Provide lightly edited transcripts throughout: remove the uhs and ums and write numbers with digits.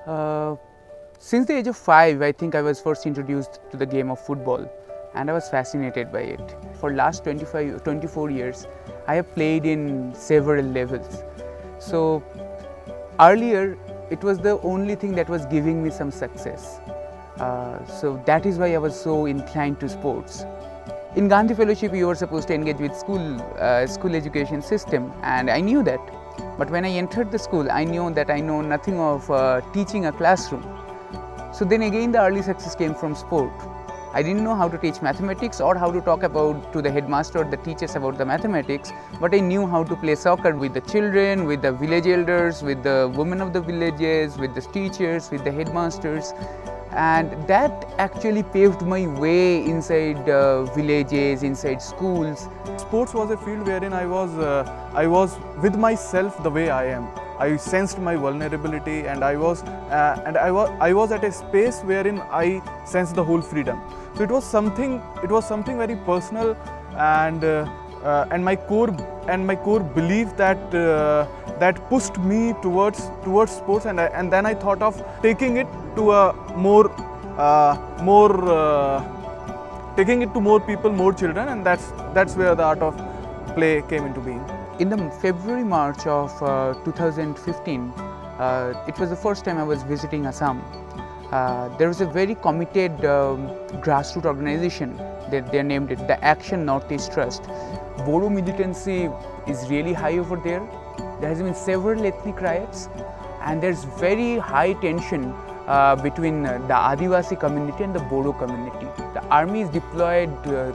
Uh, since the age of 5, I think I was first introduced to the game of football, and I was fascinated by it. For last 24 years, I have played in several levels. So earlier, it was the only thing that was giving me some success. So that is why I was so inclined to sports. In Gandhi Fellowship, you were supposed to engage with school education system, and I knew that. But when I entered the school, I knew that I know nothing of teaching a classroom. So then again, the early success came from sport. I didn't know how to teach mathematics or how to talk to the headmaster or the teachers about the mathematics, but I knew how to play soccer with the children, with the village elders, with the women of the villages, with the teachers, with the headmasters. And that actually paved my way inside villages, inside schools. Sports was a field wherein I was with myself the way I am. I sensed my vulnerability, and I was at a space wherein I sensed the whole freedom. So it was something very personal, and my core belief that pushed me towards sports, and then I thought of taking it to a taking it to more people, more children, and that's where the art of play came into being. In the February-March of 2015, it was the first time I was visiting Assam. There was a very committed grassroots organization that they named it the Action Northeast Trust. Bodo militancy is really high over there. There has been several ethnic riots, and there's very high tension between the Adivasi community and the Bodo community. The army is deployed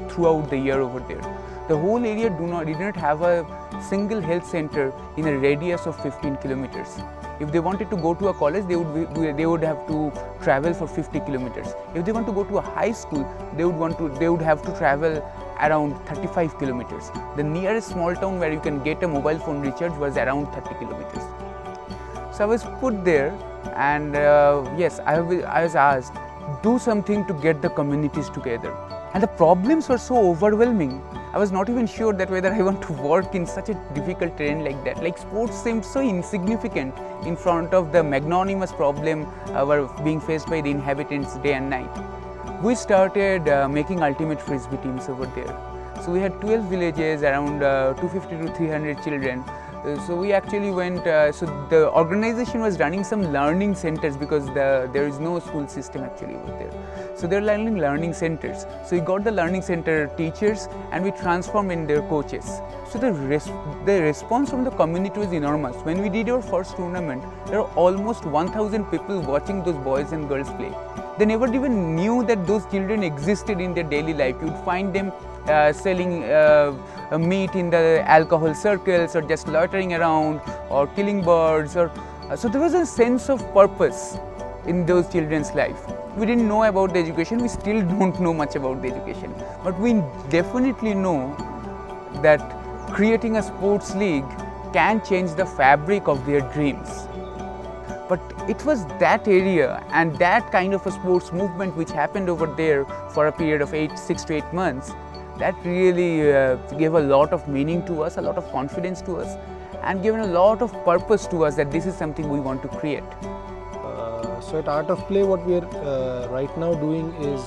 throughout the year over there. The whole area did not have a single health center in a radius of 15 kilometers. If they wanted to go to a college, they would have to travel for 50 kilometers. If they want to go to a high school, they would have to travel around 35 kilometers. The nearest small town where you can get a mobile phone recharge was around 30 kilometers. So I was put there, and yes, I was asked, do something to get the communities together. And the problems were so overwhelming. I was not even sure that whether I want to work in such a difficult terrain like that. Like, sports seemed so insignificant in front of the magnanimous problem were being faced by the inhabitants day and night. We started making ultimate frisbee teams over there. So we had 12 villages, around 250 to 300 children. So we actually went, so the organization was running some learning centers because there is no school system actually over there. So they're learning centers. So we got the learning center teachers and we transformed in their coaches. So the response from the community was enormous. When we did our first tournament, there were almost 1,000 people watching those boys and girls play. They never even knew that those children existed in their daily life. You'd find them selling meat in the alcohol circles, or just loitering around, or killing birds. So there was a sense of purpose in those children's life. We didn't know about the education. We still don't know much about the education. But we definitely know that creating a sports league can change the fabric of their dreams. But it was that area and that kind of a sports movement which happened over there for a period of 6 to 8 months that really gave a lot of meaning to us, a lot of confidence to us, and given a lot of purpose to us that this is something we want to create. So at Art of Play, what we are right now doing is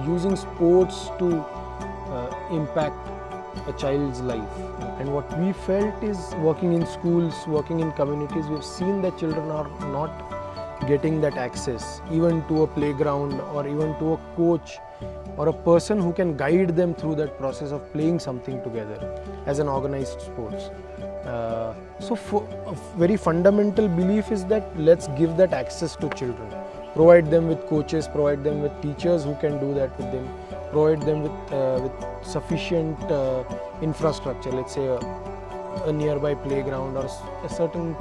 using sports to impact a child's life. And what we felt is, working in schools, working in communities, we've seen that children are not getting that access, even to a playground or even to a coach or a person who can guide them through that process of playing something together as an organized sports. So a very fundamental belief is that let's give that access to children, provide them with coaches, provide them with teachers who can do that with them, provide them with sufficient infrastructure, let's say a nearby playground or a certain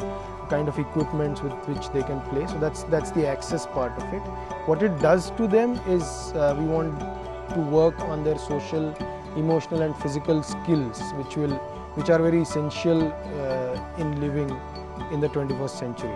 kind of equipments with which they can play. So that's the access part of it. What it does to them is we want to work on their social, emotional and physical skills, which are very essential in living in the 21st century.